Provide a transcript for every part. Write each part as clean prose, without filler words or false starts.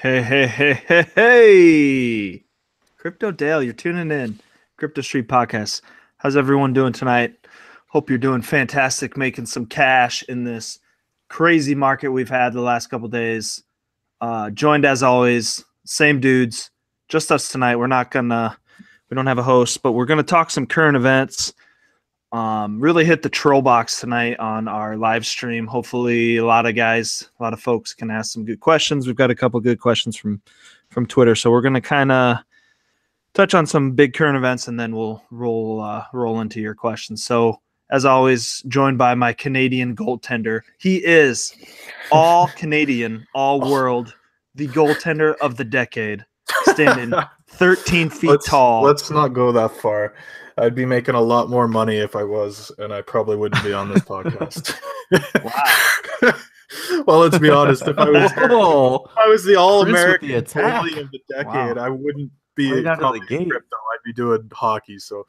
Hey. Crypto Dale, you're tuning in. Crypto Street Podcast. How's everyone doing tonight? Hope you're doing fantastic, making some cash in this crazy market we've had the last couple days. Joined as always, same dudes, just us tonight. We don't have a host, but we're gonna talk some current events. Really hit the troll box tonight on our live stream. Hopefully a lot of folks can ask some good questions. We've got a couple good questions from Twitter. So we're going to kind of touch on some big current events and then we'll roll into your questions. So as always, joined by my Canadian goaltender. He is all Canadian, all world, the goaltender of the decade, standing 13 feet tall. Let's not go that far. I'd be making a lot more money if I was, and I probably wouldn't be on this podcast. Wow. Well, let's be honest. If I was the All-American goalie of the decade, I wouldn't be probably in crypto. I'd be doing hockey. So,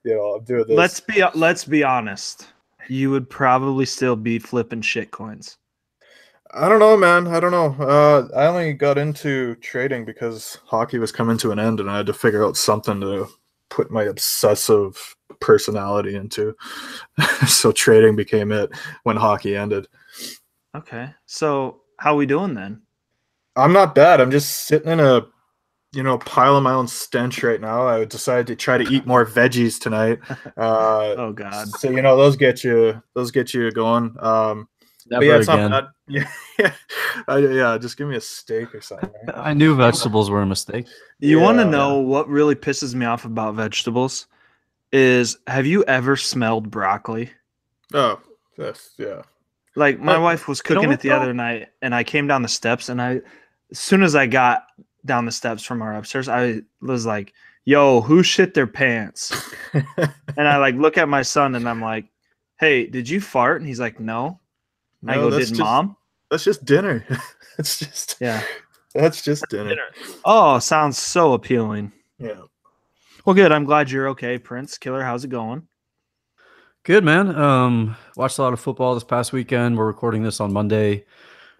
I'm doing this. Let's be honest. You would probably still be flipping shit coins. I don't know, man. I don't know. I only got into trading because hockey was coming to an end, and I had to figure out something to put my obsessive personality into. So trading became it when hockey ended. Okay. So how are we doing then? I'm not bad. I'm just sitting in a pile of my own stench right now. I decided to try to eat more veggies tonight. Oh God. So those get you going. Never yeah, it's again. not bad. Just give me a steak or something. Right? I knew vegetables were a mistake. You want to know what really pisses me off about vegetables is, have you ever smelled broccoli? Oh, yes, yeah. Like my wife was cooking it the other night, and I came down the steps, and as soon as I got down the steps from our upstairs, I was like, "Yo, who shit their pants?" And I look at my son, and I'm like, "Hey, did you fart?" And he's like, "No." I go, "Did mom?" That's just dinner. That's just dinner. Oh, sounds so appealing. Yeah. Well, good. I'm glad you're okay, Prince Killer. How's it going? Good, man. Watched a lot of football this past weekend. We're recording this on Monday.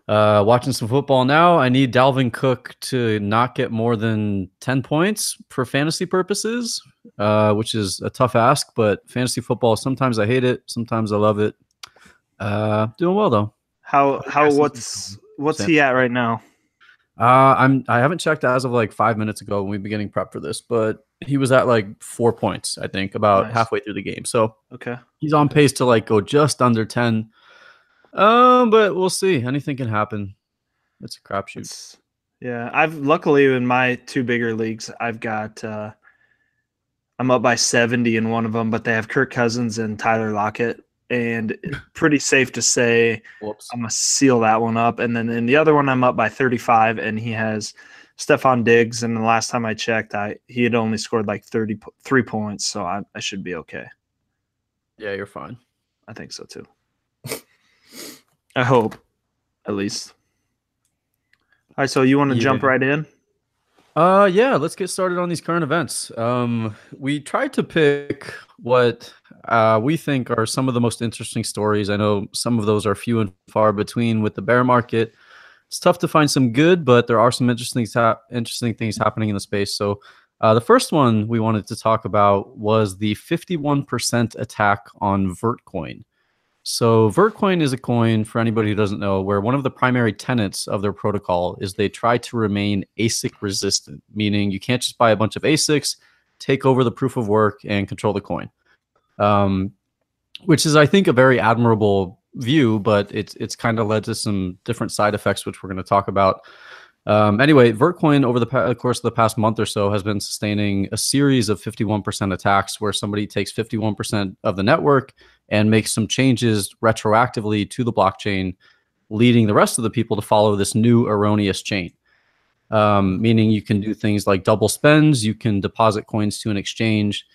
Watching some football now. I need Dalvin Cook to not get more than 10 points for fantasy purposes, which is a tough ask, but fantasy football, sometimes I hate it. Sometimes I love it. Doing well though. What's he at right now? I haven't checked as of 5 minutes ago when we've been getting prepped for this, but he was at 4 points, I think, about halfway through the game. So okay, he's on pace to go just under 10. But we'll see. Anything can happen. It's a crapshoot. Yeah, I've luckily in my two bigger leagues, I've got I'm up by 70 in one of them, but they have Kirk Cousins and Tyler Lockett. And pretty safe to say I'm going to seal that one up. And then in the other one, I'm up by 35, and he has Stephon Diggs. And the last time I checked, he had only scored 33 points, so I should be okay. Yeah, you're fine. I think so too. I hope, at least. All right, so you want to jump right in? Yeah, let's get started on these current events. We tried to pick what we think are some of the most interesting stories. I know some of those are few and far between with the bear market. It's tough to find some good, but there are some interesting things happening in the space. So the first one we wanted to talk about was the 51% attack on Vertcoin. So Vertcoin is a coin, for anybody who doesn't know, where one of the primary tenets of their protocol is they try to remain ASIC resistant, meaning you can't just buy a bunch of ASICs, take over the proof of work, and control the coin, which is, I think, a very admirable view, but it's kind of led to some different side effects, which we're going to talk about. Anyway, Vertcoin over the course of the past month or so has been sustaining a series of 51% attacks where somebody takes 51% of the network and makes some changes retroactively to the blockchain, leading the rest of the people to follow this new erroneous chain. Meaning you can do things like double spends, you can deposit coins to an exchange,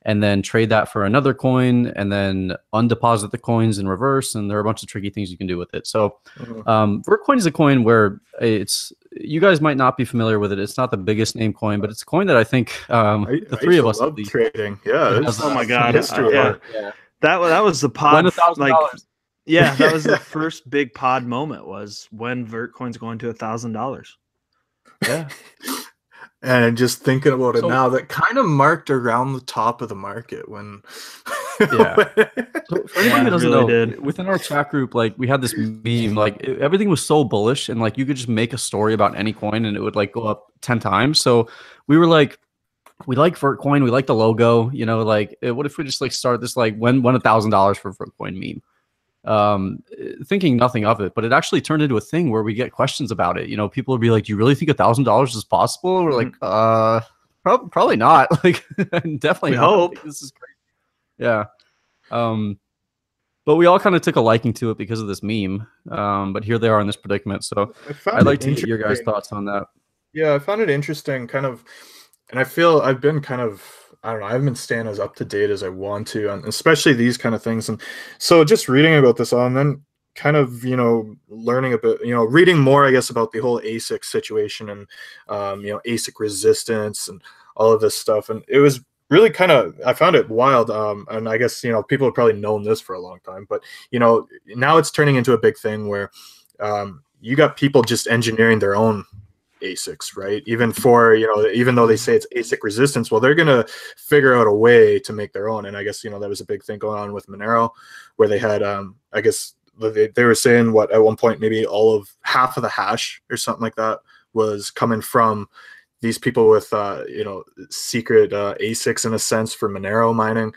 and then trade that for another coin, and then undeposit the coins in reverse. And there are a bunch of tricky things you can do with it. So Vertcoin is a coin where you guys might not be familiar with it. It's not the biggest name coin, but it's a coin that I think the three of us love trading. Yeah. Oh my God. That was the pod. Yeah, that was the first big pod moment, was when Vertcoin's going to $1,000. Yeah. And just thinking about it So now, that kind of marked around the top of the market when. yeah. So for anybody Yeah, who it doesn't really know, did. within our chat group, like we had this meme, like everything was so bullish, and like you could just make a story about any coin and it would like go up 10 times. So we were like, we like Vertcoin, we like the logo, you know, like what if we just like start this like when $1,000 for Vertcoin meme? Thinking nothing of it, but it actually turned into a thing where we get questions about it. You know, people would be like, "Do you really think $1,000 is possible?" We're like, probably not. Like, definitely We not. hope. Like, this is crazy. Yeah. But we all kind of took a liking to it because of this meme. But here they are in this predicament. So I found I'd it like to get your guys' interesting. thoughts on that. Yeah, I found it interesting, kind of, and I feel I've been kind of, I don't know, I haven't been staying as up to date as I want to, and especially these kind of things. And so just reading about this all, and then kind of, learning a bit, reading more, I guess, about the whole ASIC situation and, ASIC resistance and all of this stuff. And it was really kind of, I found it wild. And I guess, people have probably known this for a long time, but, now it's turning into a big thing where you got people just engineering their own ASICs, right? Even for, even though they say it's ASIC resistance, well, they're going to figure out a way to make their own. And I guess, that was a big thing going on with Monero, where they had, I guess they were saying what at one point, maybe all of half of the hash or something like that was coming from these people with, secret ASICs in a sense for Monero mining.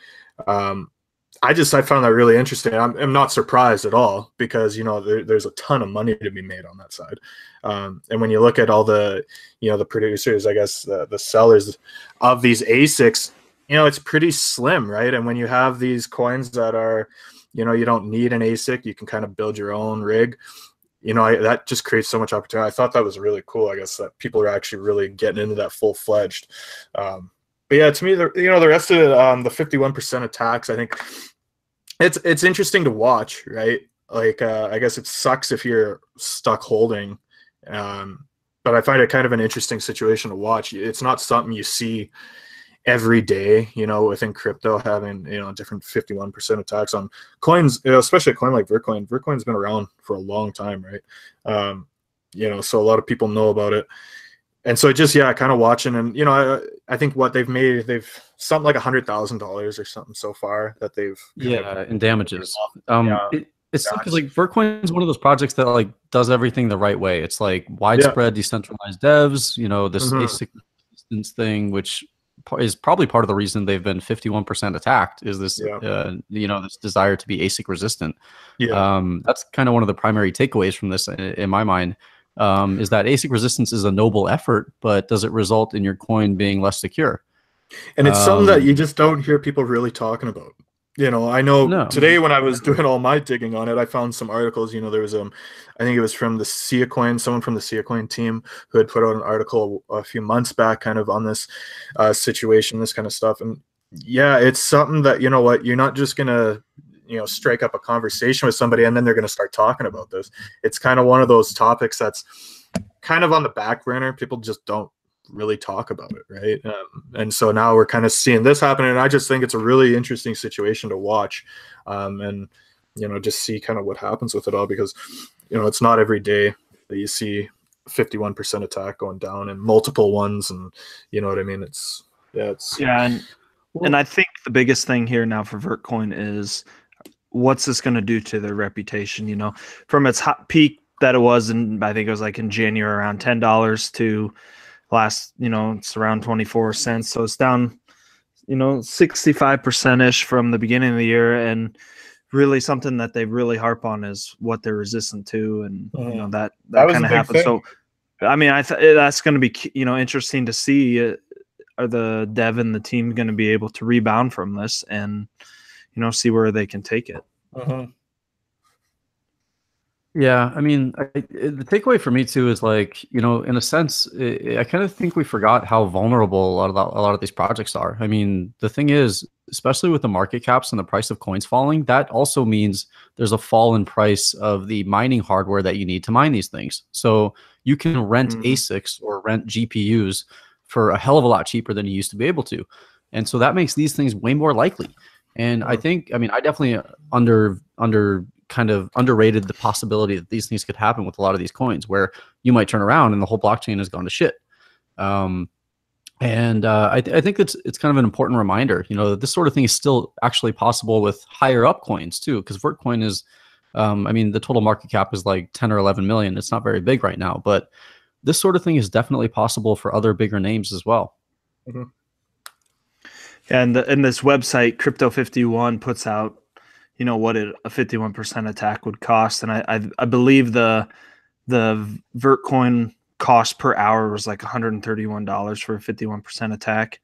I found that really interesting. I'm not surprised at all because, there's a ton of money to be made on that side. And when you look at all the, the producers, I guess the sellers of these ASICs, it's pretty slim, right? And when you have these coins that are, you don't need an ASIC, you can kind of build your own rig. That just creates so much opportunity. I thought that was really cool. I guess that people are actually really getting into that full-fledged. But yeah, to me, the rest of it, the 51% attacks, I think it's interesting to watch, right? Like, I guess it sucks if you're stuck holding, but I find it kind of an interesting situation to watch. It's not something you see every day, within crypto, having, different 51% attacks on coins, especially a coin like Vertcoin. Vertcoin's been around for a long time, right? So a lot of people know about it. And so just, kind of watching, and, I think what they've made, they've something like $100,000 or something so far that they've In damages. Yeah. It's because like Vertcoin is one of those projects that like does everything the right way. It's like widespread decentralized devs, this ASIC resistance thing, which is probably part of the reason they've been 51% attacked, is this this desire to be ASIC resistant. That's kind of one of the primary takeaways from this in my mind, is that ASIC resistance is a noble effort, but does it result in your coin being less secure? And it's something that you just don't hear people really talking about. I know today when I was doing all my digging on it, I found some articles. There was I think it was from the Coin, someone from the Coin team who had put out an article a few months back, kind of on this situation, this kind of stuff. And yeah, it's something that you're not just gonna strike up a conversation with somebody and then they're gonna start talking about this. It's kind of one of those topics that's kind of on the back burner. People just don't really talk about it, right? And so now we're kind of seeing this happen, and I just think it's a really interesting situation to watch, and just see kind of what happens with it all, because it's not every day that you see 51% attack going down and multiple ones, and you know what I mean. And I think the biggest thing here now for Vertcoin is what's this going to do to their reputation? From its hot peak that it was, and I think it was like in January around $10 to last, it's around 24 cents. So it's down, 65% ish from the beginning of the year. And really something that they really harp on is what they're resistant to. And, that kind of happens. So, I mean, that's going to be, interesting to see. Are the dev and the team going to be able to rebound from this and, see where they can take it? Yeah, I mean, the takeaway for me too is like, in a sense, I kind of think we forgot how vulnerable a lot of these projects are. I mean, the thing is, especially with the market caps and the price of coins falling, that also means there's a fall in price of the mining hardware that you need to mine these things. So you can rent ASICs or rent GPUs for a hell of a lot cheaper than you used to be able to. And so that makes these things way more likely. And I think, I mean, I definitely undercut kind of underrated the possibility that these things could happen with a lot of these coins, where you might turn around and the whole blockchain has gone to shit. I think it's kind of an important reminder, that this sort of thing is still actually possible with higher up coins too, because Vertcoin is, the total market cap is like 10 or 11 million. It's not very big right now, but this sort of thing is definitely possible for other bigger names as well. Mm-hmm. And this website, Crypto 51, puts out, what a 51% attack would cost. And I believe the Vertcoin cost per hour was like $131 for a 51% attack,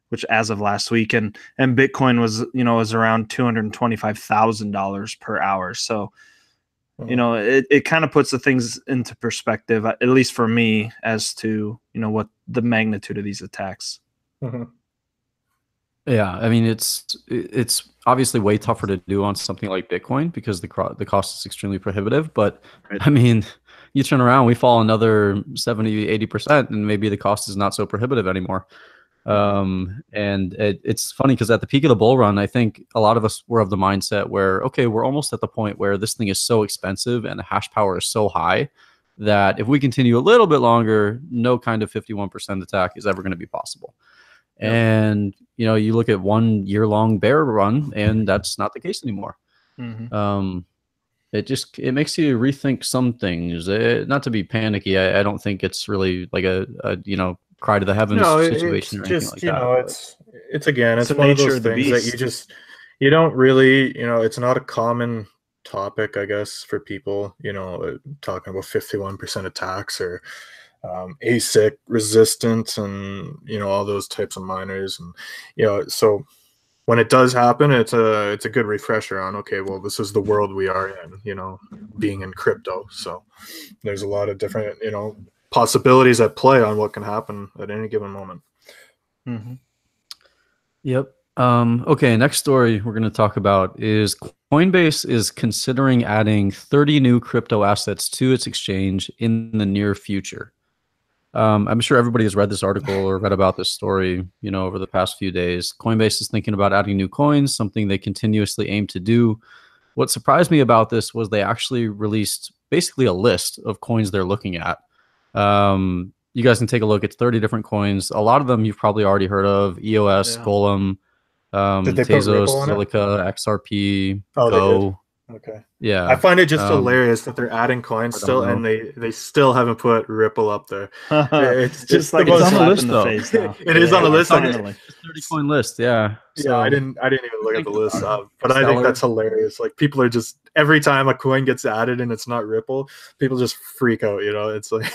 which as of last week, and Bitcoin was around $225,000 per hour. So, it kind of puts the things into perspective, at least for me, as to, what the magnitude of these attacks. Mm-hmm. Yeah, it's obviously way tougher to do on something like Bitcoin because the cost is extremely prohibitive. But right. You turn around, we fall another 70-80%, and maybe the cost is not so prohibitive anymore. And it's funny because at the peak of the bull run, I think a lot of us were of the mindset where, okay, we're almost at the point where this thing is so expensive and the hash power is so high that if we continue a little bit longer, no kind of 51% attack is ever going to be possible. Yep. And you look at 1 year-long bear run, and that's not the case anymore. Mm-hmm. It makes you rethink some things. Not to be panicky. I don't think it's really like a cry to the heavens situation or anything like that. It's one of those things that you don't really, it's not a common topic, I guess, for people, talking about 51% attacks or ASIC resistance and all those types of miners, and so when it does happen, it's a good refresher on, okay, well, this is the world we are in, being in crypto. So there's a lot of different possibilities at play on what can happen at any given moment. Mm-hmm. Yep. Okay, next story we're going to talk about is Coinbase is considering adding 30 new crypto assets to its exchange in the near future. I'm sure everybody has read this article or read about this story, over the past few days. Coinbase is thinking about adding new coins, something they continuously aim to do. What surprised me about this was they actually released basically a list of coins they're looking at. You guys can take a look. It's 30 different coins. A lot of them you've probably already heard of: EOS, Golem, Tezos, Zilliqa, XRP, Go. Okay. Yeah. I find it just hilarious that they're adding coins still, and they still haven't put Ripple up there. It's just like it's on the list, though. It is on the list. Finally. 30 coin list, yeah. So, I didn't even look at the list, but I think that's hilarious. Like, people are just, every time a coin gets added and it's not Ripple, people just freak out. It's like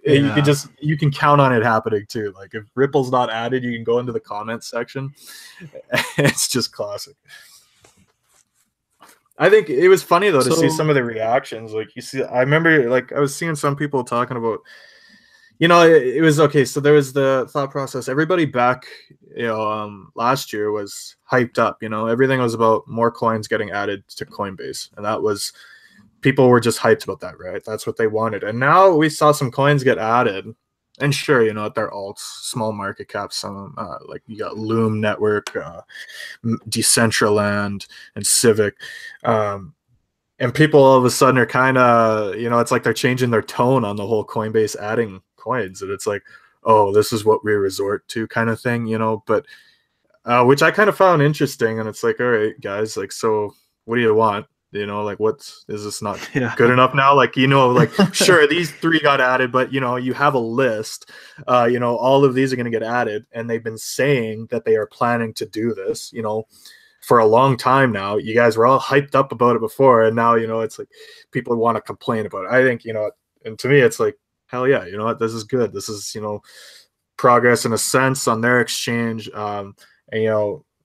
you can count on it happening too. Like, if Ripple's not added, you can go into the comments section. It's just classic. I think it was funny though to see some of the reactions. Like, I remember, like, I was seeing some people talking about, it was okay. So there was the thought process. Everybody back, last year was hyped up. Everything was about more coins getting added to Coinbase, and that was, people were just hyped about that, right? That's what they wanted. And now we saw some coins get added. And sure, they're alts, small market caps. Some like you got Loom Network, Decentraland, and Civic, and people all of a sudden are kind of, it's like they're changing their tone on the whole Coinbase adding coins, and it's like, oh, this is what we resort to, kind of thing, But which I kind of found interesting, and it's like, all right, guys, like, so what do you want? Like, is this not good enough now? Like, like, sure, these 3 got added, but, you have a list, all of these are going to get added. And they've been saying that they are planning to do this, for a long time now. You guys were all hyped up about it before. And now, it's like people want to complain about it. I think, and to me, it's like, hell yeah, what, this is good. This is, progress in a sense on their exchange. And,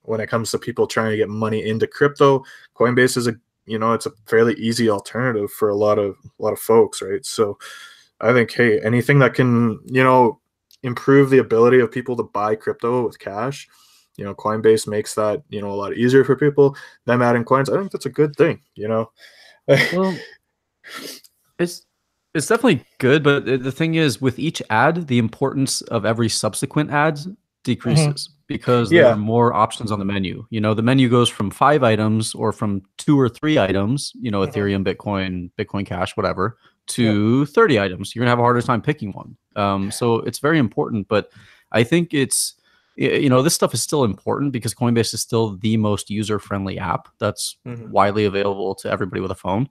when it comes to people trying to get money into crypto, Coinbase is it's a fairly easy alternative for a lot of folks, right? So I think, hey, anything that can, improve the ability of people to buy crypto with cash, Coinbase makes that, a lot easier for people. Them adding coins, I think that's a good thing, Well, it's definitely good, but the thing is, with each ad, the importance of every subsequent ad decreases. because there are Yeah. more options on the menu. You know, the menu goes from 5 items or from 2 or 3 items, you know, Ethereum, Bitcoin, Bitcoin Cash, whatever, to 30 items. You're gonna have a harder time picking one. So it's very important, but I think it's, you know, this stuff is still important because Coinbase is still the most user-friendly app that's widely available to everybody with a phone.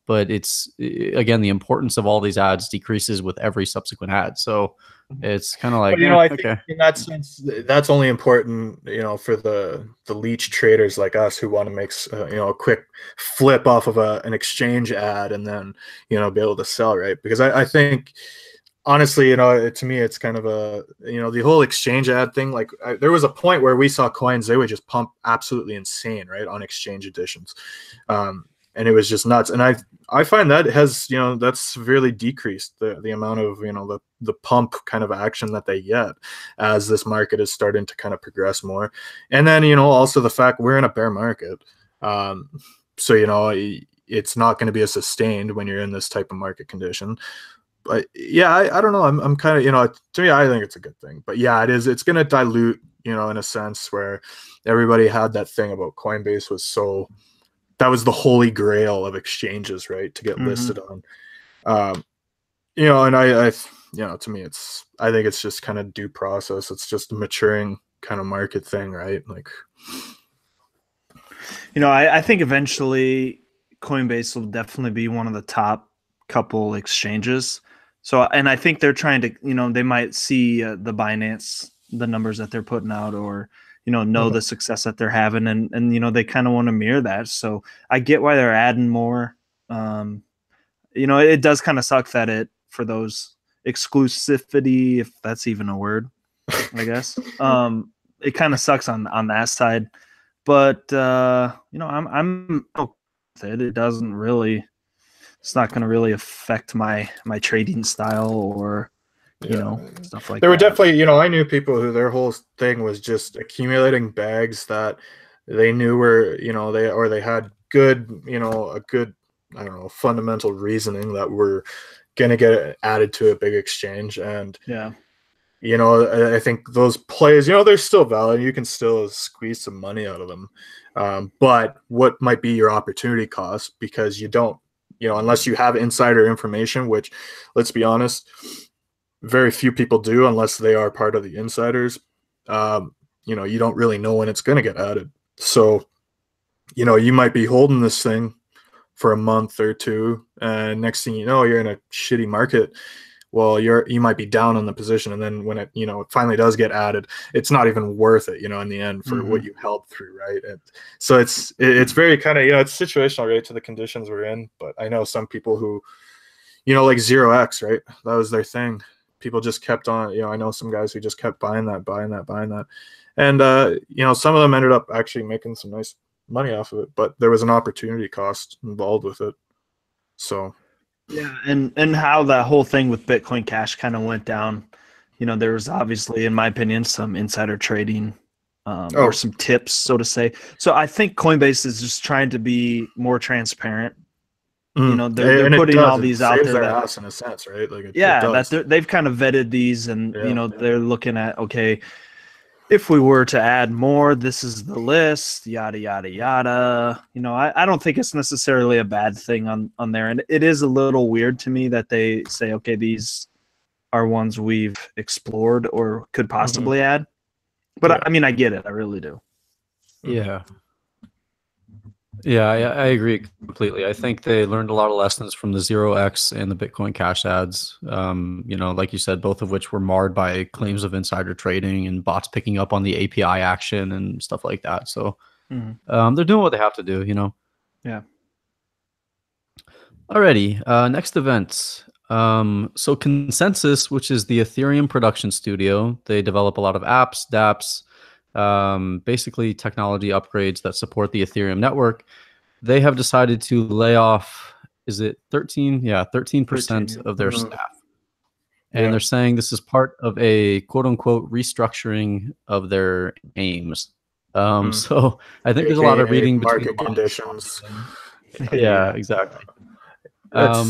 But it's, again, the importance of all these ads decreases with every subsequent ad. So it's kind of like, but, you know, I think okay. in that sense, that's only important, you know, for the leech traders like us who want to make, you know, a quick flip off of an exchange ad and then, you know, be able to sell, right? Because I think, honestly, you know, to me, it's kind of a, you know, the whole exchange ad thing. Like, there was a point where we saw coins, they would just pump absolutely insane, right, on exchange editions. And it was just nuts. And I find that has, you know, that's severely decreased the amount of, you know, the pump kind of action that they get as this market is starting to kind of progress more. And then, you know, also the fact we're in a bear market. So, you know, it's not going to be as sustained when you're in this type of market condition. But yeah, I don't know. I'm kind of, you know, to me, I think it's a good thing. But yeah, it is. It's going to dilute, you know, in a sense where everybody had that thing about Coinbase was so, that was the holy grail of exchanges, right, to get listed on. You know, and I, you know, to me, I think it's just kind of due process. It's just a maturing kind of market thing, right? Like, you know, I think eventually Coinbase will definitely be one of the top couple exchanges. So, and I think they're trying to, you know, they might see the Binance, the numbers that they're putting out, or, you know the success that they're having, and you know, they kind of want to mirror that. So I get why they're adding more. You know, it does kind of suck that for those exclusivity, if that's even a word, I guess. It kind of sucks on that side, but you know, I'm okay with it. It doesn't really, it's not going to really affect my trading style or, you know, stuff like there were that. definitely, you know, I knew people who their whole thing was just accumulating bags that they knew were, you know, they had good, you know, a good, I don't know, fundamental reasoning that were going to get added to a big exchange. And Yeah. you know, I think those plays, you know, they're still valid. You can still squeeze some money out of them. But what might be your opportunity cost, because you don't, you know, unless you have insider information, which, let's be honest, very few people do unless they are part of the insiders. You know, you don't really know when it's going to get added. So, you know, you might be holding this thing for a month or two, and next thing you know, you're in a shitty market. Well, you might be down on the position, and then when it, you know, it finally does get added, it's not even worth it, you know, in the end for what you held through, right? And so it's very kind of, you know, it's situational, right, to the conditions we're in. But I know some people who, you know, like 0x, right? That was their thing. People just kept on, you know, I know some guys who just kept buying that. And, you know, some of them ended up actually making some nice money off of it, but there was an opportunity cost involved with it. So, yeah. And how that whole thing with Bitcoin Cash kind of went down, you know, there was obviously, in my opinion, some insider trading or some tips, so to say. So I think Coinbase is just trying to be more transparent. You know, they're putting all these out there their that, ass in a sense, right? Like, it that does. they've kind of vetted these, and you know, they're looking at, okay, if we were to add more, this is the list, yada yada yada. You know, I don't think it's necessarily a bad thing on there, and it is a little weird to me that they say, okay, these are ones we've explored or could possibly add. But I mean, I get it, I really do. Yeah. Yeah, I agree completely. I think they learned a lot of lessons from the 0x and the Bitcoin Cash ads. You know, like you said, both of which were marred by claims of insider trading and bots picking up on the API action and stuff like that. So they're doing what they have to do, you know. Yeah. Alrighty, next event. So Consensus, which is the Ethereum production studio, they develop a lot of apps, dApps, basically technology upgrades that support the Ethereum network. They have decided to lay off, is it 13? Yeah, 13% of their staff. And they're saying this is part of a quote unquote restructuring of their aims. So I think there's a lot of reading between market conditions. Yeah, exactly.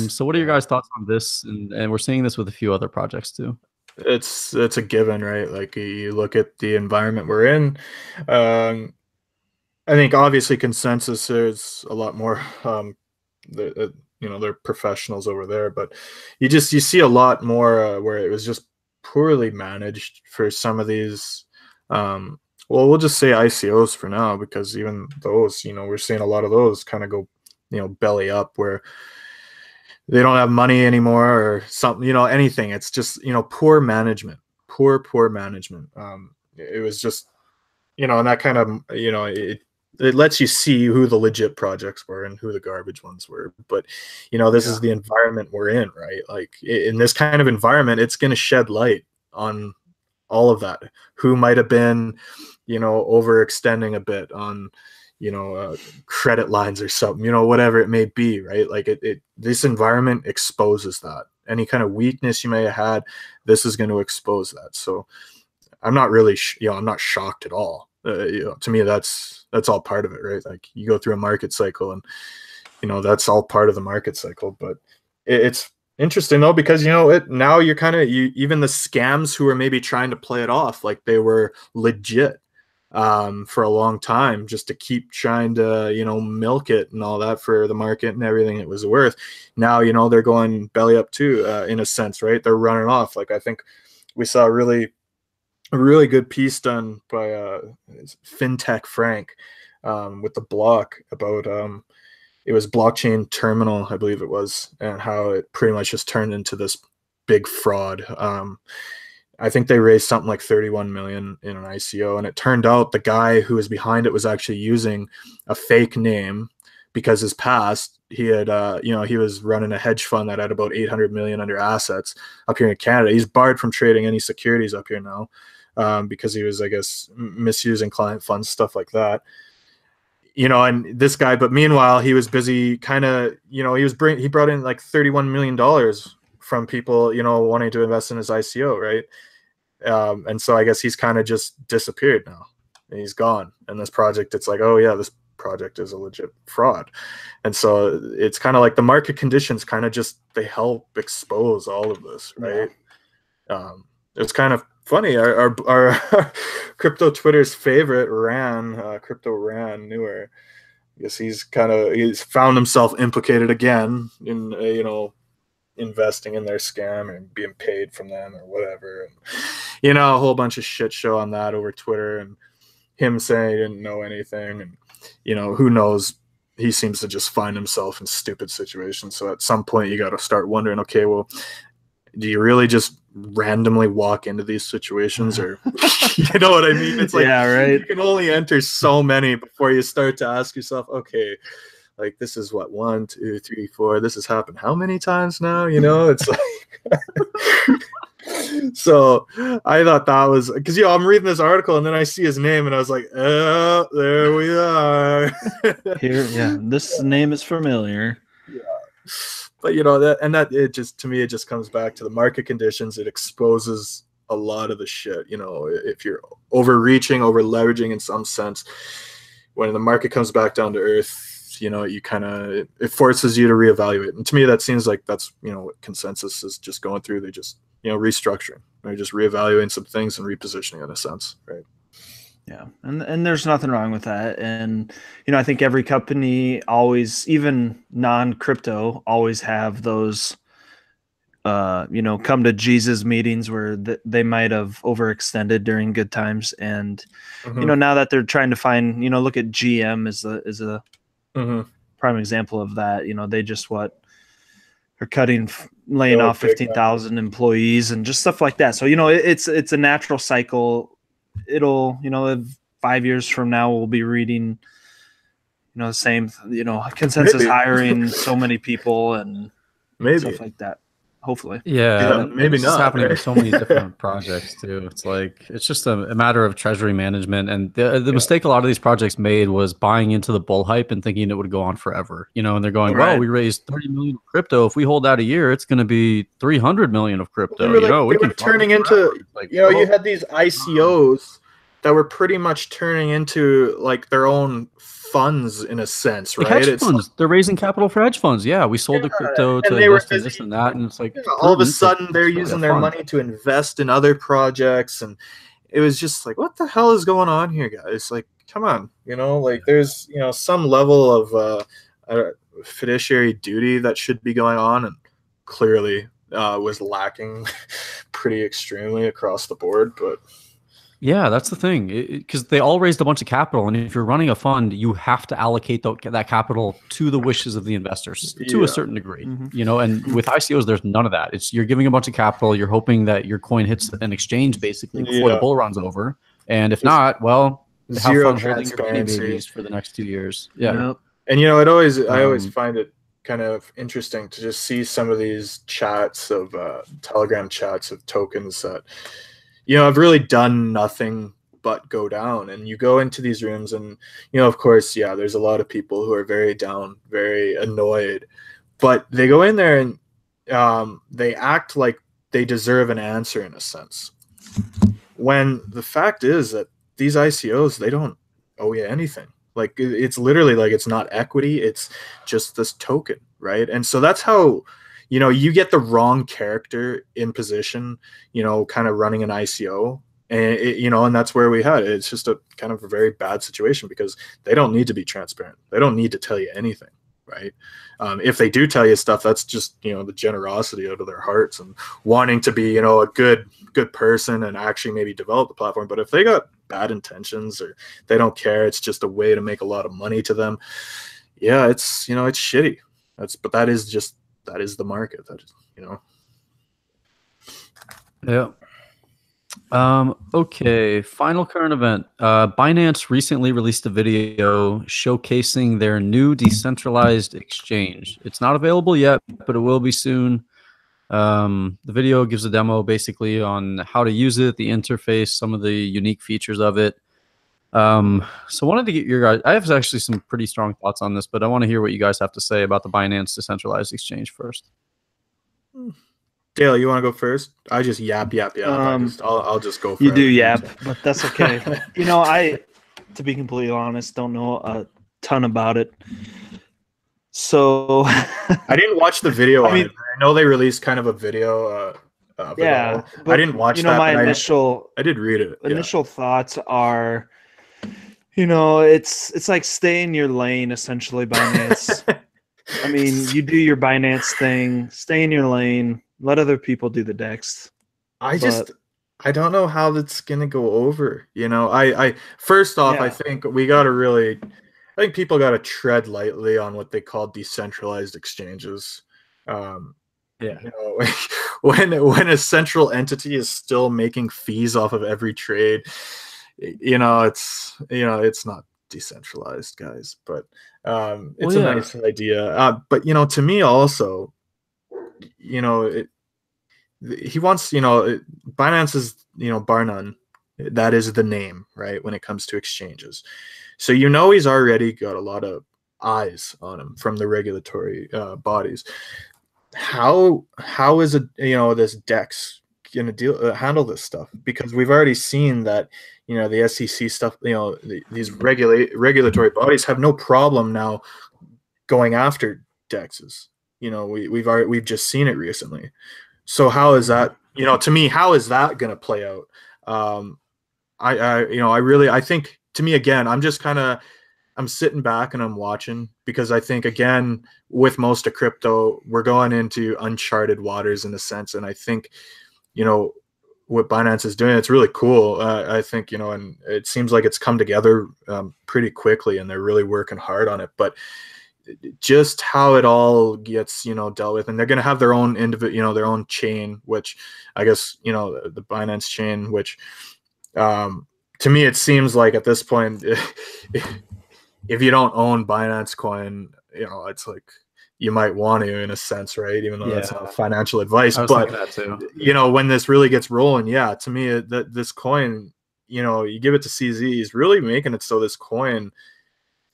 So what are your guys' thoughts on this? And we're seeing this with a few other projects too. it's a given, right? Like you look at the environment we're in. Um, I think obviously consensus there's a lot more. They're professionals over there, but you see a lot more where it was just poorly managed for some of these. Well, we'll just say ICOs for now, because even those, we're seeing a lot of those kind of go, belly up, where they don't have money anymore or something, anything. It's just, poor management, poor management. It was just, and that kind of, it lets you see who the legit projects were and who the garbage ones were. But, this is the environment we're in, right? Like in this kind of environment, it's going to shed light on all of that. Who might have been, overextending a bit on, credit lines or something, whatever it may be, right? Like this environment exposes that. Any kind of weakness you may have had, this is going to expose that. So I'm not really, I'm not shocked at all. To me, that's all part of it, right? Like you go through a market cycle, and that's all part of the market cycle. But it's interesting though, because now you're kind of even the scams who are maybe trying to play it off like they were legit for a long time, just to keep trying to milk it and all that for the market and everything it was worth. Now they're going belly up too, in a sense, right? They're running off. Like I think we saw a really good piece done by FinTech Frank with the block about it was blockchain terminal, I believe it was, and how it pretty much just turned into this big fraud. I think they raised something like 31 million in an ICO, and it turned out the guy who was behind it was actually using a fake name, because his past, he had he was running a hedge fund that had about 800 million under assets up here in Canada. He's barred from trading any securities up here now, because he was, I guess, misusing client funds, stuff like that. And this guy, but meanwhile, he was busy kind of, he brought in like $31 million from people, wanting to invest in his ICO, right? And so I guess he's kind of just disappeared now, and he's gone. And this project, it's like, oh yeah, this project is a legit fraud. And so it's kind of like the market conditions kind of just, they help expose all of this, right? Yeah. It's kind of funny. Our crypto Twitter's favorite Crypto Ran Newer, I guess he's found himself implicated again in investing in their scam and being paid from them or whatever, and a whole bunch of shit show on that over Twitter, and him saying he didn't know anything, and who knows, he seems to just find himself in stupid situations. So at some point you got to start wondering, okay, well, do you really just randomly walk into these situations, or you know what I mean? It's like, yeah, right, you can only enter so many before you start to ask yourself, okay, like this is what 1, 2, 3, 4. This has happened how many times now? It's like, so I thought that was because I'm reading this article and then I see his name and I was like, oh, there we are. Here, yeah, this name is familiar. Yeah, but that it just, to me, it just comes back to the market conditions. It exposes a lot of the shit. If you're overreaching, over leveraging in some sense, when the market comes back down to earth, you kind of, it forces you to reevaluate. And to me, that seems like that's, what consensus is just going through. They just, restructuring. They're just reevaluating some things and repositioning in a sense, right? Yeah. And there's nothing wrong with that. And, I think every company always, even non-crypto, always have those, come to Jesus meetings where they might have overextended during good times. And, now that they're trying to find, look at GM is a prime example of that. They just are laying off 15,000 employees and just stuff like that. So, it's a natural cycle. It'll, 5 years from now, we'll be reading, the same, consensus hiring so many people and stuff like that. Hopefully. Yeah, maybe it's not. Happening with so many different projects too. It's like, it's just a matter of treasury management. And the mistake a lot of these projects made was buying into the bull hype and thinking it would go on forever. And they're going, well, we raised 30 million of crypto. If we hold out a year, it's going to be 300 million of crypto. They were turning into, you had these ICOs that were pretty much turning into like their own funds in a sense, Like right? hedge funds, they're raising capital for hedge funds. Yeah, we sold the crypto and to they were invest in busy. this and that, and it's like All of a prudent, but sudden they're it's really a using their fund. money to invest in other projects, and it was just like, what the hell is going on here, guys? Like, come on, like there's some level of fiduciary duty that should be going on, and clearly was lacking pretty extremely across the board. But Yeah, that's the thing, because they all raised a bunch of capital, and if you're running a fund, you have to allocate that capital to the wishes of the investors to a certain degree. And with ICOs, there's none of that. It's you're giving a bunch of capital, you're hoping that your coin hits an exchange basically before the bull runs over, and if not, well, have zero fun holding your baby transparency. babies for the next 2 years. Yeah, and I always find it kind of interesting to just see some of these chats of Telegram chats of tokens that have really done nothing but go down. And you go into these rooms and, of course, there's a lot of people who are very down, very annoyed, but they go in there and they act like they deserve an answer in a sense. When the fact is that these ICOs, they don't owe you anything. Like, it's literally like, it's not equity. It's just this token, right? And so that's how, you get the wrong character in position, kind of running an ICO. And, and that's where we had it. It's just a kind of a very bad situation because they don't need to be transparent. They don't need to tell you anything, right? If they do tell you stuff, that's just, the generosity out of their hearts and wanting to be, a good person and actually maybe develop the platform. But if they got bad intentions or they don't care, it's just a way to make a lot of money to them. Yeah, it's, it's shitty. But that is the market. That is, Yeah. Okay. Final current event. Binance recently released a video showcasing their new decentralized exchange. It's not available yet, but it will be soon. The video gives a demo basically on how to use it, the interface, some of the unique features of it. So I wanted to get your guys. I have actually some pretty strong thoughts on this, but I want to hear what you guys have to say about the Binance decentralized exchange first. Dale, you want to go first? I just yap. I'll just go. You do yap, but that's okay. To be completely honest, don't know a ton about it. So I didn't watch the video. I know they released kind of a video. Yeah, I didn't watch that. My initial, I did read it. Initial thoughts are, it's like stay in your lane, essentially, Binance. I mean, you do your Binance thing, stay in your lane, let other people do the DEX. I don't know how that's gonna go over. First off, I think we gotta I think people gotta tread lightly on what they call decentralized exchanges. When a central entity is still making fees off of every trade, it's not decentralized, guys. But it's a nice idea. But to me also, he wants, Binance is, bar none. That is the name, right? When it comes to exchanges. So, he's already got a lot of eyes on him from the regulatory bodies. How is this DEX going to handle this stuff? Because we've already seen that, the SEC stuff, these regulatory bodies have no problem now going after DEXs. We've just seen it recently. So how is that, to me, how is that going to play out? I think, to me, again, I'm sitting back and I'm watching, because I think, again, with most of crypto, we're going into uncharted waters in a sense. And I think, what Binance is doing, it's really cool. I think, and it seems like it's come together pretty quickly, and they're really working hard on it. But just how it all gets, dealt with, and they're going to have their own their own chain, which I guess, the Binance chain, which to me, it seems like at this point, if you don't own Binance coin, it's like you might want to, in a sense, right? Even though that's not financial advice. But when this really gets rolling, to me, that this coin, you give it to CZ, he's really making it so this coin,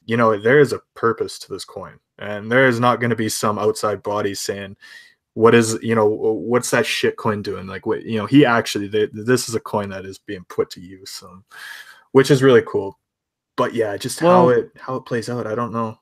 there is a purpose to this coin, and there is not going to be some outside body saying, what's that shit coin doing? Like, what, he actually, this is a coin that is being put to use, which is really cool. But yeah, just Well, how it plays out, I don't know.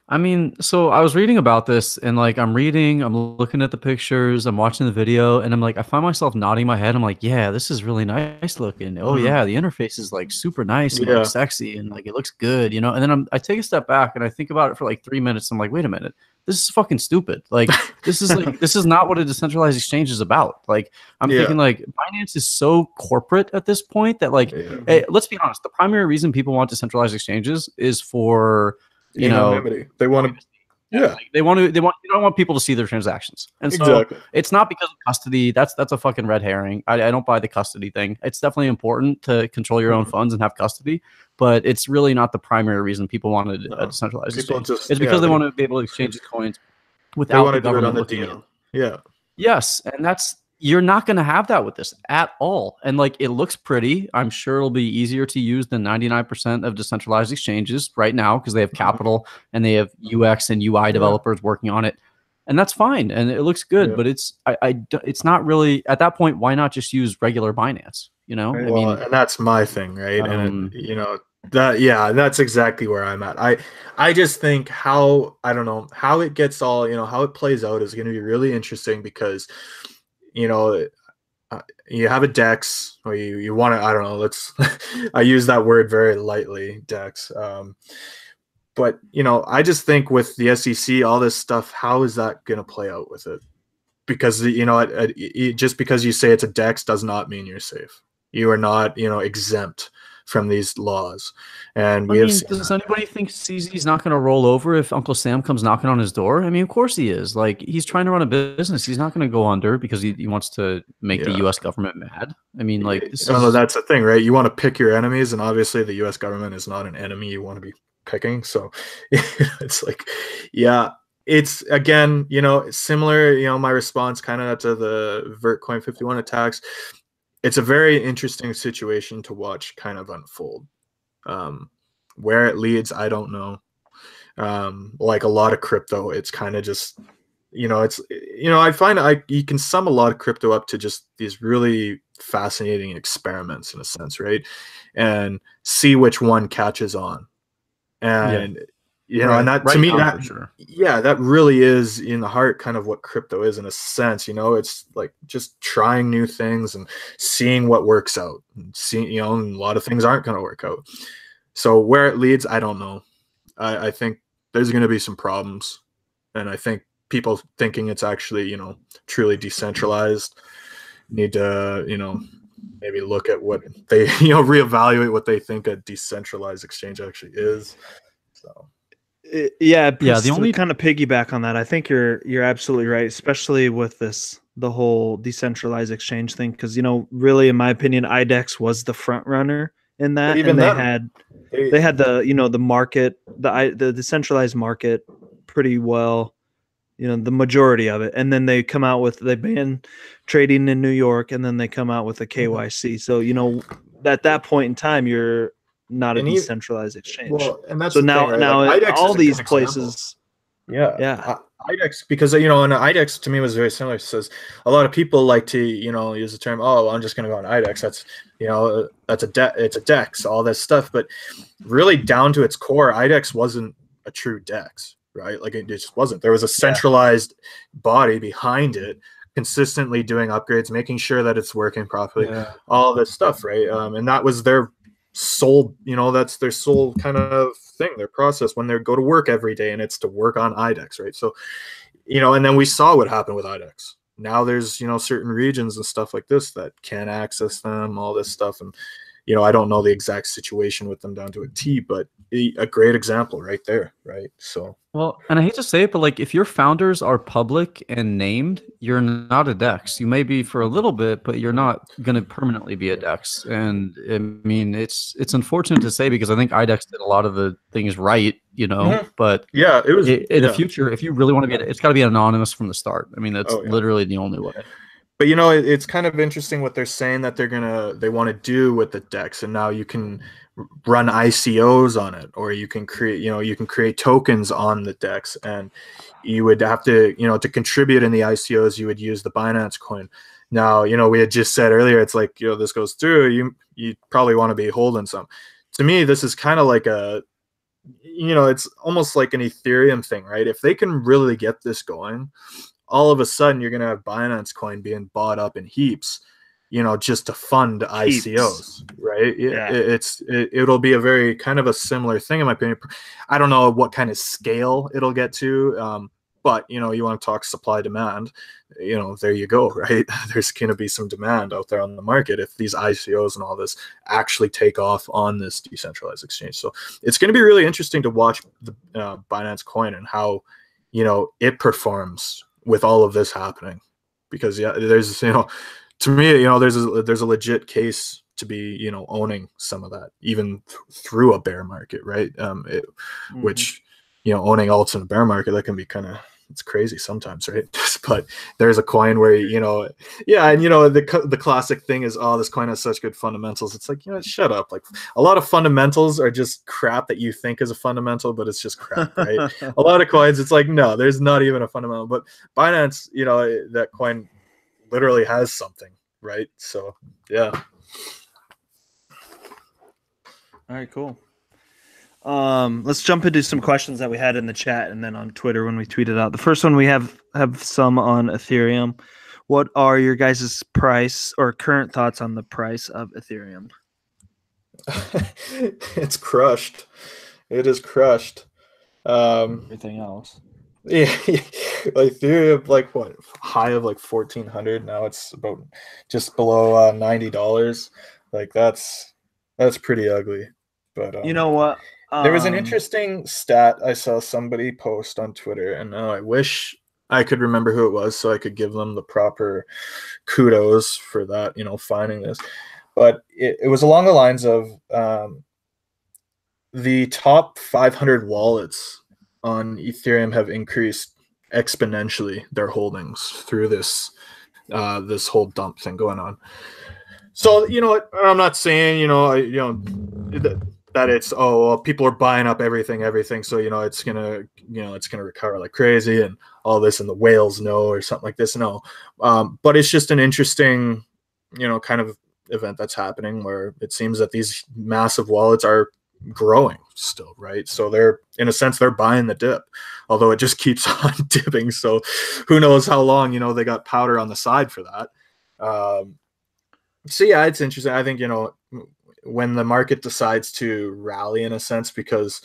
I mean, so I was reading about this and like I'm looking at the pictures, I'm watching the video, and I'm like, I find myself nodding my head. I'm like, yeah, this is really nice looking. Oh Mhm. yeah, the interface is like super nice and like Yeah. sexy and like it looks good, you know? And then I take a step back and I think about it for like 3 minutes. I'm like, wait a minute, this is fucking stupid. Like this is not what a decentralized exchange is about. Like I'm Yeah. thinking like Binance is so corporate at this point that like, Yeah. hey, let's be honest, the primary reason people want decentralized exchanges is for you know Anonymity. They want to. Yeah. like they don't want people to see their transactions. And so Exactly. it's not because of custody. That's a fucking red herring. I don't buy the custody thing. It's definitely important to control your own funds and have custody, but it's really not the primary reason people want a decentralized People exchange. just It's because they want to be able to exchange coins they without want the to do it on government the looking at it. DL. Yeah. Yes, and you're not going to have that with this at all. And like it looks pretty. I'm sure it'll be easier to use than 99% of decentralized exchanges right now because they have capital and they have UX and UI developers working on it. And that's fine and it looks good, Yeah. but it's not really at that point. Why not just use regular Binance? You know, Right. I Well, mean, and that's my thing, right? And um, that's exactly where I'm at. I just think I don't know how it gets all, how it plays out is going to be really interesting because, you know, you have a DEX or you want to, I don't know, I use that word very lightly, DEX. But, I just think with the SEC, all this stuff, how is that going to play out with it? Because, just because you say it's a DEX does not mean you're safe. You are not, exempt from these laws. And we have seen does anybody think CZ's not going to roll over if Uncle Sam comes knocking on his door? I mean, of course he is. Like he's trying to run a business. He's not going to go under because he wants to make the U.S. government mad. I mean, like that's the thing, right? You want to pick your enemies, and obviously the U.S. government is not an enemy you want to be picking. So it's like, yeah, it's again, similar, my response kind of to the Vertcoin 51 attacks. It's a very interesting situation to watch kind of unfold. Where it leads, I don't know. Like a lot of crypto, it's kind of just, I find you can sum a lot of crypto up to just these really fascinating experiments in a sense, right? And see which one catches on. And and that to me, that, for sure. Yeah, that really is in the heart kind of what crypto is in a sense. It's like just trying new things and seeing what works out, and seeing, and a lot of things aren't going to work out. So where it leads, I don't know. I think there's going to be some problems, and I think people thinking it's actually, truly decentralized need to, maybe look at what they, reevaluate what they think a decentralized exchange actually is. So. The only kind of piggyback on that, I think you're absolutely right, especially with the whole decentralized exchange thing, because really, in my opinion, IDEX was the front runner in that, even and then, they had the the market, the decentralized market pretty well, the majority of it, and then they ban trading in New York, and then they come out with a KYC. So at that point in time, you're not a decentralized exchange. Well, and that's so the now thing, right? Like, IDEX all is a these good places, yeah. IDEX, because and IDEX to me was very similar. It says a lot of people like to use the term, oh, I'm just going to go on IDEX. That's it's a DEX, all this stuff. But really, down to its core, IDEX wasn't a true DEX, right? Like it just wasn't. There was a centralized body behind it, consistently doing upgrades, making sure that it's working properly, all this stuff, right? And that was their sole, that's their sole kind of thing, their process when they go to work every day, and it's to work on IDEX, right? So, and then we saw what happened with IDEX. Now there's, certain regions and stuff like this that can't access them, all this stuff. And, I don't know the exact situation with them down to a T, but a great example right there, right? So. Well, and I hate to say it, but like if your founders are public and named, you're not a DEX. You may be for a little bit, but you're not going to permanently be a DEX. And I mean, it's unfortunate to say because I think IDEX did a lot of the things right, but yeah, it was in the future, if you really want to be, it's got to be anonymous from the start. I mean, that's literally the only way. But it's kind of interesting what they're saying that they want to do with the DEX, and now you can run ICOs on it, or you can create tokens on the DEX, and you would have to to contribute in the ICOs, you would use the Binance coin. Now we had just said earlier, it's like this goes through, you probably want to be holding some. to me, this is kind of like it's almost like an Ethereum thing, right? If they can really get this going, all of a sudden you're going to have Binance coin being bought up in heaps, just to fund ICOs, right? Yeah. It'll be a very kind of a similar thing, in my opinion. I don't know what kind of scale it'll get to, but you want to talk supply demand, there you go, right? There's going to be some demand out there on the market if these ICOs and all this actually take off on this decentralized exchange. So it's going to be really interesting to watch the Binance coin and how it performs with all of this happening, because there's to me there's a legit case to be owning some of that, even through a bear market, right? Which owning alts in a bear market, that can be kind of, it's crazy sometimes, right? But there's a coin where and the classic thing is, oh, this coin has such good fundamentals. It's like, shut up. Like, a lot of fundamentals are just crap that you think is a fundamental, but it's just crap, right? A lot of coins, it's like, no, there's not even a fundamental. But Binance, that coin literally has something, right? So yeah. All right, cool. Let's jump into some questions that we had in the chat and then on Twitter when we tweeted out. The first one, we have some on Ethereum. What are your guys' price or current thoughts on the price of Ethereum? It's crushed. It is crushed. Everything else. Yeah, Ethereum, like what, high of like 1,400. Now it's about just below $90. Like that's pretty ugly. But you know what? There was an interesting stat I saw somebody post on Twitter, and I wish I could remember who it was so I could give them the proper kudos for that, finding this. But it was along the lines of the top 500 wallets on Ethereum have increased exponentially their holdings through this whole dump thing going on. So what, I'm not saying that it's people are buying up everything, so it's gonna recover like crazy and all this, and the whales know, or something like this. No, but it's just an interesting kind of event that's happening, where it seems that these massive wallets are growing still, right? So they're, in a sense, they're buying the dip, although it just keeps on dipping. So who knows how long they got powder on the side for that. So yeah, it's interesting. I think when the market decides to rally, in a sense, because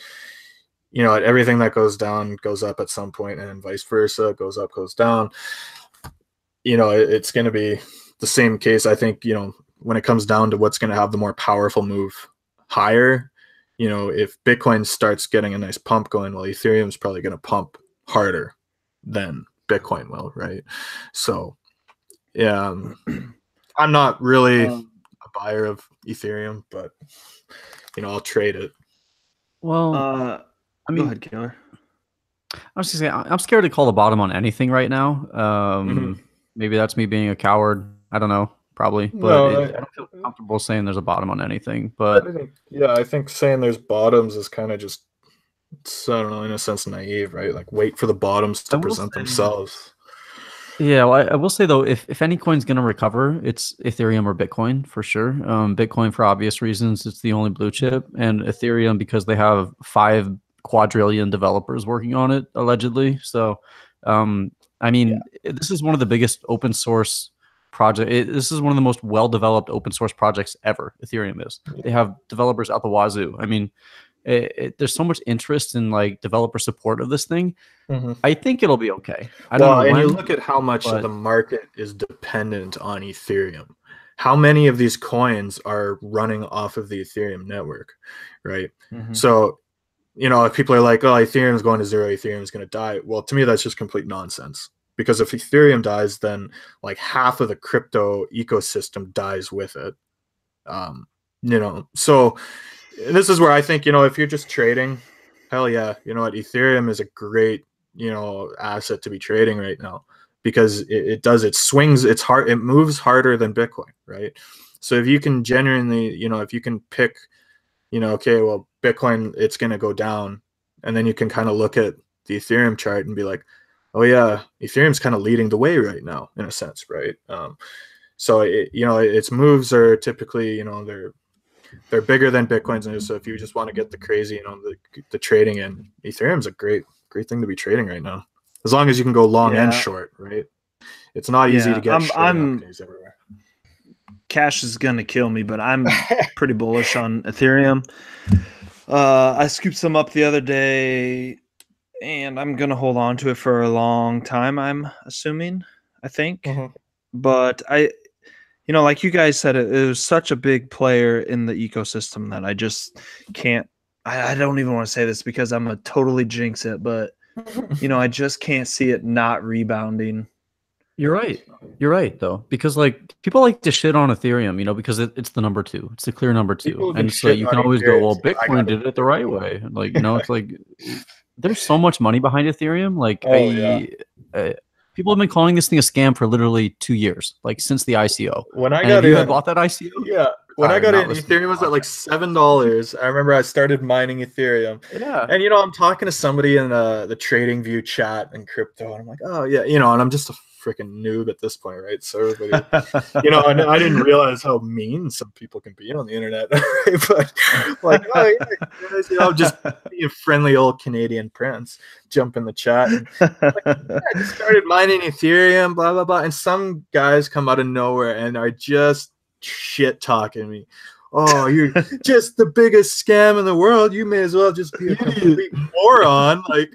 everything that goes down goes up at some point, and vice versa, goes up, goes down. It's going to be the same case, I think, when it comes down to what's going to have the more powerful move higher. If Bitcoin starts getting a nice pump going, well, Ethereum's probably going to pump harder than Bitcoin will, right? So yeah, I'm not really a buyer of Ethereum, but I'll trade it. Well, I mean, go ahead, Killer. I was just saying, I'm scared to call the bottom on anything right now. Maybe that's me being a coward. I don't know, probably, but I don't feel comfortable saying there's a bottom on anything. But I think saying there's bottoms is kind of just, I don't know, in a sense, naive, right? Like, wait for the bottoms to present themselves. Yeah, well, I will say though, if any coin's going to recover, it's Ethereum or Bitcoin for sure. Bitcoin for obvious reasons, it's the only blue chip, and Ethereum because they have 5 quadrillion developers working on it allegedly. So, I mean, this is one of the biggest open source project. This is one of the most well-developed open source projects ever. Ethereum is. They have developers out the wazoo. I mean, there's so much interest in like developer support of this thing. I think it'll be okay. I don't know. And you look at how much of the market is dependent on Ethereum. How many of these coins are running off of the Ethereum network, right? So, if people are like, oh, Ethereum's going to zero, Ethereum's going to die. Well, to me, that's just complete nonsense. Because if Ethereum dies, then like half of the crypto ecosystem dies with it. So this is where I think, if you're just trading, hell yeah, Ethereum is a great, asset to be trading right now, because it swings, it's hard, it moves harder than Bitcoin, right? So if you can genuinely, if you can pick, okay, well, Bitcoin, it's going to go down, and then you can kind of look at the Ethereum chart and be like, oh yeah, Ethereum's kind of leading the way right now, in a sense, right? So its moves are typically, they're they're bigger than Bitcoin's news. So if you just want to get the crazy, the trading in, Ethereum's a great thing to be trading right now. As long as you can go long and short, right? It's not easy to get short nowadays everywhere. Cash is gonna kill me, but I'm pretty bullish on Ethereum. I scooped some up the other day, and I'm gonna hold on to it for a long time. I'm assuming, I think, but like you guys said, it was such a big player in the ecosystem that I just can't. I don't even want to say this because I'm gonna totally jinx it, but I just can't see it not rebounding. You're right. You're right, though, because like people like to shit on Ethereum, because it's the number 2. It's the clear number 2, and so you can always go, well, Bitcoin did it the right way. Like, it's like there's so much money behind Ethereum. Like, people have been calling this thing a scam for literally 2 years, like since the ICO. When I got in, bought that ICO? Yeah. When I got in, Ethereum was at like $7. I remember I started mining Ethereum. Yeah. And I'm talking to somebody in the Trading View chat and crypto, and I'm like, oh yeah, and I'm just a freaking noob at this point, right? So everybody, and I didn't realize how mean some people can be on the internet, right? But like, oh yeah, just be a friendly old Canadian prince, jump in the chat. And, I just started mining Ethereum, blah blah blah, and some guys come out of nowhere and are just shit talking me. Oh, you're just the biggest scam in the world. You may as well just be a complete moron. Like,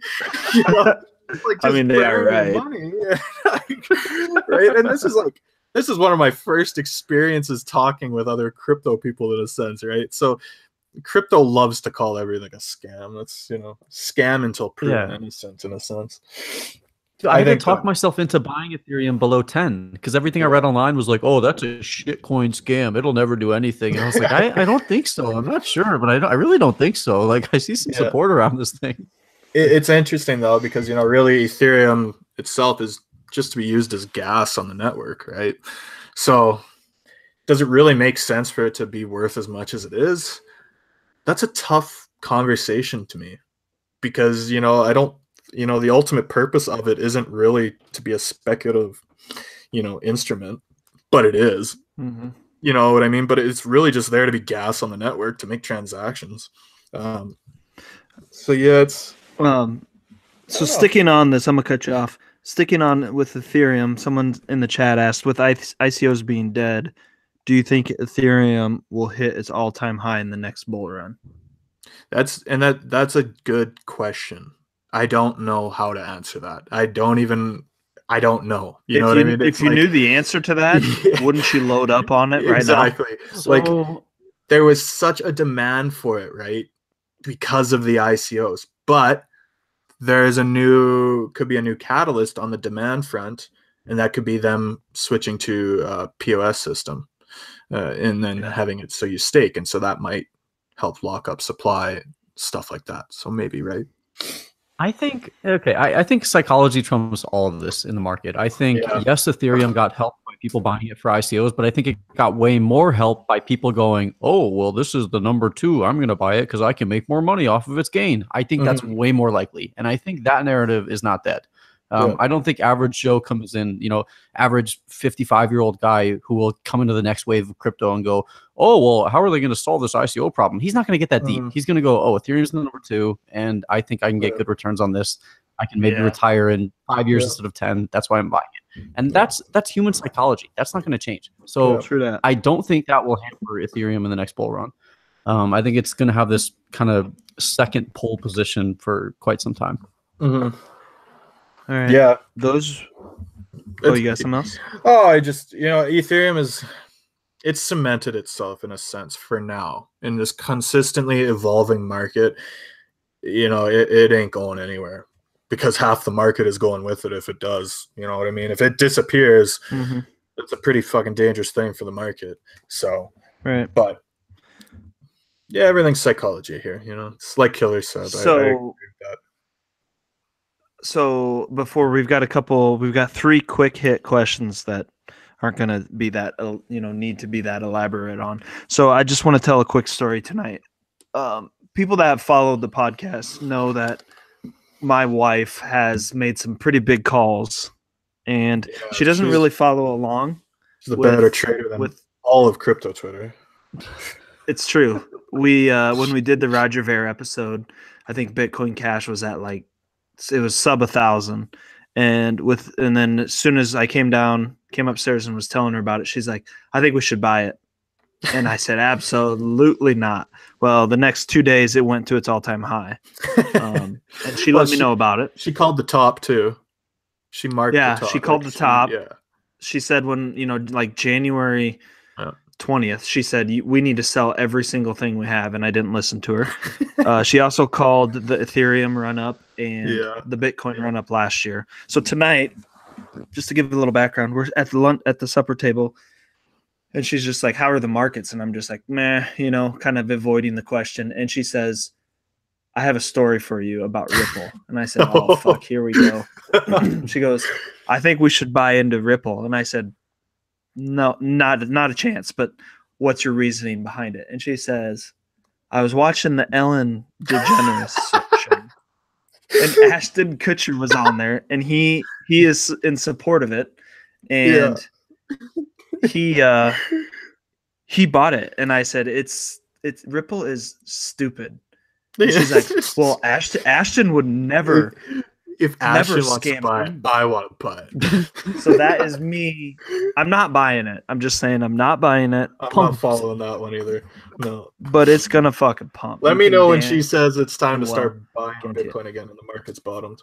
like, I mean, they are right. Money. Right? And this is one of my first experiences talking with other crypto people in a sense, right? So crypto loves to call everything a scam. That's, scam until proven innocent in a sense. I had to talk myself into buying Ethereum below 10 because everything I read online was like, oh, that's a shitcoin scam. It'll never do anything. And I was like, I don't think so. I'm not sure, but I really don't think so. Like, I see some support around this thing. It's interesting though, because really Ethereum itself is just to be used as gas on the network, right? So does it really make sense for it to be worth as much as it is? That's a tough conversation to me, because I don't, the ultimate purpose of it isn't really to be a speculative instrument, but it is. You know what I mean? But it's really just there to be gas on the network to make transactions. So yeah, it's so sticking on this, I'm gonna cut you off. Sticking on with Ethereum, someone in the chat asked, with ICOs being dead, do you think Ethereum will hit its all-time high in the next bull run? That's a good question. I don't know how to answer that. I don't know. You know what I mean? If you knew the answer to that, wouldn't you load up on it right now? Exactly. Like, there was such a demand for it, right? Because of the ICOs. But there's could be a new catalyst on the demand front, and that could be them switching to a POS system, and then having it so you stake, and so that might help lock up supply, stuff like that. So maybe, right? I think psychology trumps all of this in the market. I think yes, Ethereum got help by people buying it for ICOs, but I think it got way more help by people going, oh, well, this is the number 2. I'm going to buy it because I can make more money off of its gain. I think that's way more likely. And I think that narrative is not dead. I don't think average Joe comes in, average 55-year-old guy who will come into the next wave of crypto and go, oh, well, how are they going to solve this ICO problem? He's not going to get that deep. He's going to go, oh, Ethereum's the number 2, and I think I can get good returns on this. I can maybe retire in 5 years instead of 10. That's why I'm buying it. And that's human psychology. That's not going to change. So I don't think that will hamper Ethereum in the next bull run. I think it's going to have this kind of second pole position for quite some time. All right. Yeah. You got something else? Oh, Ethereum it's cemented itself in a sense for now in this consistently evolving market. It ain't going anywhere, because half the market is going with it if it does. You know what I mean? If it disappears, it's a pretty fucking dangerous thing for the market. So, right. But yeah, everything's psychology here. It's like Killer said. I agree with that. So before we've got 3 quick hit questions that aren't going to be that, need to be that elaborate on. So I just want to tell a quick story tonight. People that have followed the podcast know that my wife has made some pretty big calls, and she doesn't really follow along. She's a better trader than all of crypto Twitter. It's true. We when we did the Roger Ver episode, I think Bitcoin Cash was at like it was sub 1,000, and then as soon as I came upstairs and was telling her about it, she's like, "I think we should buy it," and I said, "Absolutely not." Well, the next 2 days it went to its all-time high, and she let me know about it. She called the top too. She marked. Yeah, the top. she called the top. Yeah. She said when like January 20th, she said we need to sell every single thing we have, and I didn't listen to her. She also called the Ethereum run up and the Bitcoin run up last year. So tonight, just to give a little background, we're at the supper table, and she's just like, "How are the markets?" And I'm just like, "Meh," kind of avoiding the question. And she says, "I have a story for you about Ripple." And I said, "Oh fuck, here we go." She goes, "I think we should buy into Ripple." And I said, "No, not a chance, but what's your reasoning behind it?" And she says, "I was watching the Ellen DeGeneres show, and Ashton Kutcher was on there, and he is in support of it, and he bought it." And I said, it's Ripple is stupid." And she's like, "Well, Ashton would never." If Ashton wants to buy it, I want to buy it. So that is me. I'm not buying it. I'm just saying I'm not buying it. I'm not following that one either. No. But it's gonna fucking pump. Let me know when she says it's time to start buying Bitcoin again and the market's bottomed.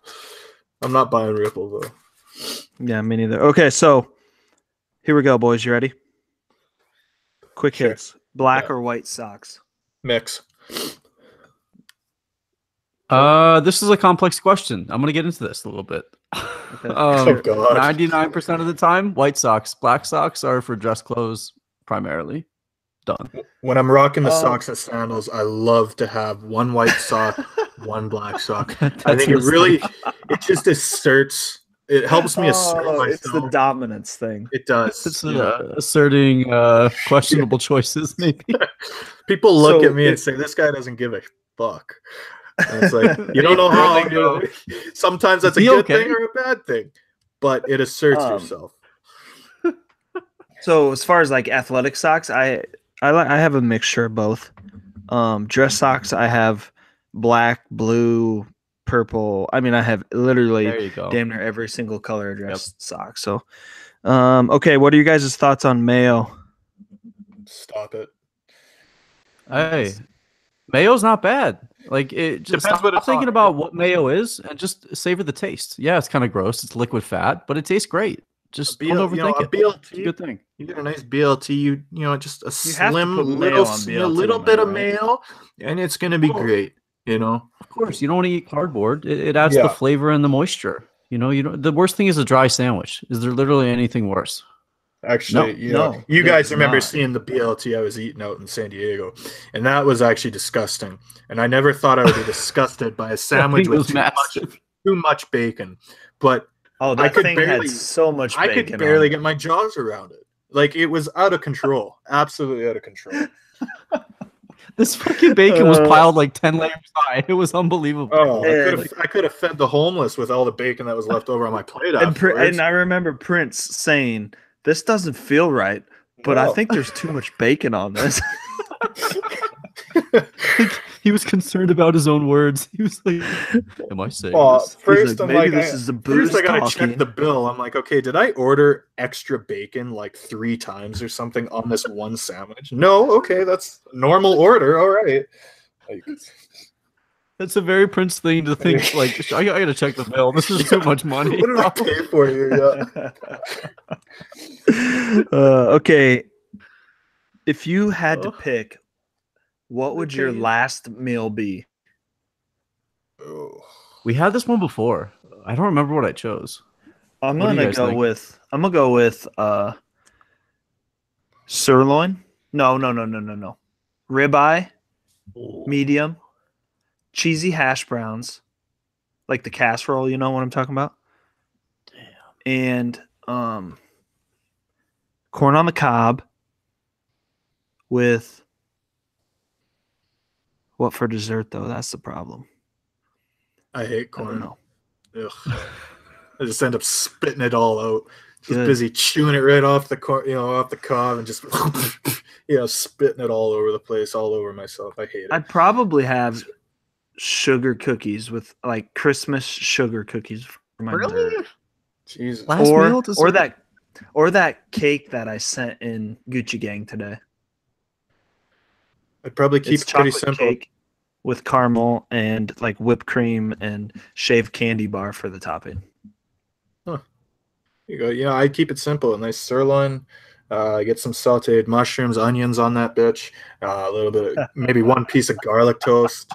I'm not buying Ripple though. Yeah, me neither. Okay, so here we go, boys. You ready? Quick hits. Black or white socks? Mix. This is a complex question. I'm gonna get into this a little bit. Okay. 99% of the time, white socks. Black socks are for dress clothes primarily. Done. When I'm rocking the socks and sandals, I love to have one white sock, one black sock. I think it just asserts. It helps me assert myself. It's the dominance thing. It does. It's asserting questionable choices, maybe. People look at me and say, "This guy doesn't give a fuck." And it's like, you don't know how I do it. Sometimes that's a good thing or a bad thing, but it asserts yourself. So as far as like athletic socks, I have a mixture of both. Dress socks, I have black, blue, purple. I mean, I have literally damn near every single color dress sock. So, okay, what are you guys' thoughts on mayo? Stop it. Hey, mayo's not bad. Like, it just stop thinking about what mayo is and just savor the taste. Yeah, it's kind of gross. It's liquid fat, but it tastes great. Just don't overthink it. BLT, it's a good thing. You get a nice BLT. Just a slim little bit of mayo, and it's gonna be great. Of course, you don't want to eat cardboard. It adds the flavor and the moisture. The worst thing is a dry sandwich. Is there literally anything worse? Actually, you guys remember seeing the BLT I was eating out in San Diego, and that was actually disgusting. And I never thought I would be disgusted by a sandwich with too much bacon. But that thing had so much bacon. I could barely get my jaws around it. Like, it was out of control, absolutely out of control. This fucking bacon was piled like 10 layers high. It was unbelievable. Oh, I could have fed the homeless with all the bacon that was left over on my plate. And I remember Prince saying, "This doesn't feel right, but I think there's too much bacon on this." He was concerned about his own words. He was like, "Am I saying this?" First, maybe this is the Buddhist I gotta talking. check the bill. I'm like, okay, did I order extra bacon like 3 times or something on this one sandwich? No, okay, that's a normal order. All right. That's a very Prince thing to think. Like, I gotta check the bill. This is too much money. What did I pay for you? Okay, if you had to pick, what would your last meal be? We had this one before. I don't remember what I chose. I'm gonna go with sirloin. No. Ribeye, medium, cheesy hash browns, like the casserole. You know what I'm talking about? Damn. And corn on the cob with what for dessert though? That's the problem. I hate corn. I don't know. Ugh. I just end up spitting it all out. Just Good. busy chewing it right off the off the cob and just spitting it all over the place, all over myself. I hate it. I'd probably have sugar cookies with like Christmas sugar cookies for my dessert. Jesus. Last meal dessert? Or that cake that I sent in Gucci Gang today. I'd probably keep It's it pretty chocolate simple. cake with caramel and like whipped cream and shaved candy bar for the topping. You go. Yeah, I keep it simple. A nice sirloin. Get some sauteed mushrooms, onions on that bitch. A little bit, maybe one piece of garlic toast,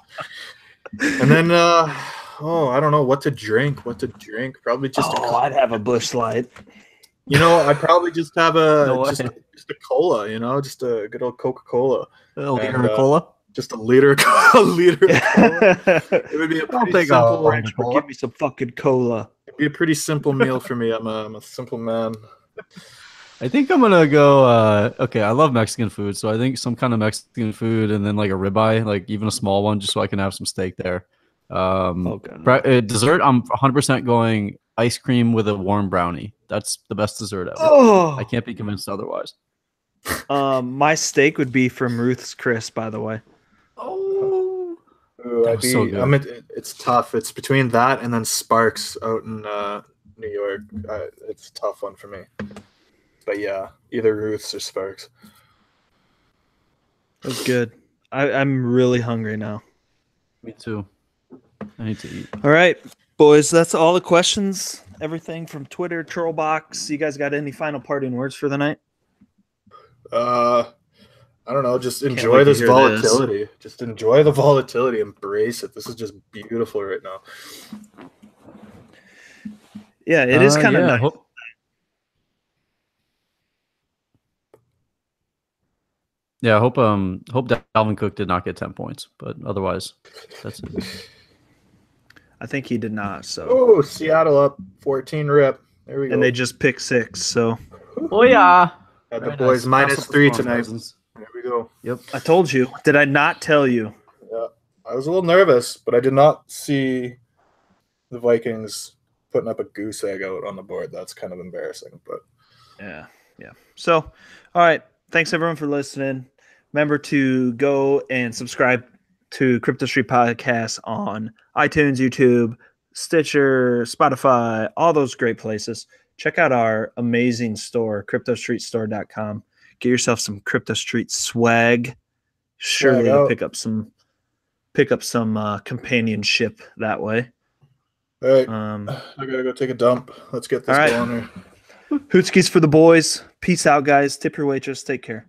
and then I don't know what to drink. Probably just I'd have a Busch Light. I'd probably just have No just way. a cola. Just a good old Coca-Cola. A liter of cola? Just a liter of cola. It would be a I'll pretty take simple. a liter of cola. Give me some fucking cola. It'd be a pretty simple meal for me. I'm a simple man. I think I'm gonna go. Okay, I love Mexican food, so I think some kind of Mexican food, and then like a ribeye, like even a small one, just so I can have some steak there. Dessert, I'm 100% going ice cream with a warm brownie. That's the best dessert ever. I can't be convinced otherwise. My steak would be from Ruth's Chris, by the way. Oh, Ooh, that was so good. It's tough. It's between that and then Sparks out in New York. It's a tough one for me. But yeah, either Ruth's or Sparks. That's good. I'm really hungry now. Me too. I need to eat. All right, boys, that's all the questions. Everything from Twitter, Trollbox. You guys got any final parting words for the night? I don't know. Just wait enjoy to this hear volatility. Just enjoy the volatility. Embrace it. This is just beautiful right now. Yeah, it is kind of nice. I hope Dalvin Cook did not get 10 points, but otherwise, that's it. I think he did not. So. Oh, Seattle up 14 rip. There we go. And they just picked 6. So. Oh yeah. Had the boys -3 tonight. There we go. Yep. I told you. Did I not tell you? Yeah, I was a little nervous, but I did not see the Vikings putting up a goose egg out on the board. That's kind of embarrassing, but yeah. So, all right. Thanks everyone for listening. Remember to go and subscribe to Crypto Street Podcast on iTunes, YouTube, Stitcher, Spotify, all those great places. Check out our amazing store, cryptostreetstore.com. Get yourself some Crypto Street swag. Surely to pick up some companionship that way. All right. I gotta go take a dump. Let's get this going here. Hootskis for the boys. Peace out, guys. Tip your waitress. Take care.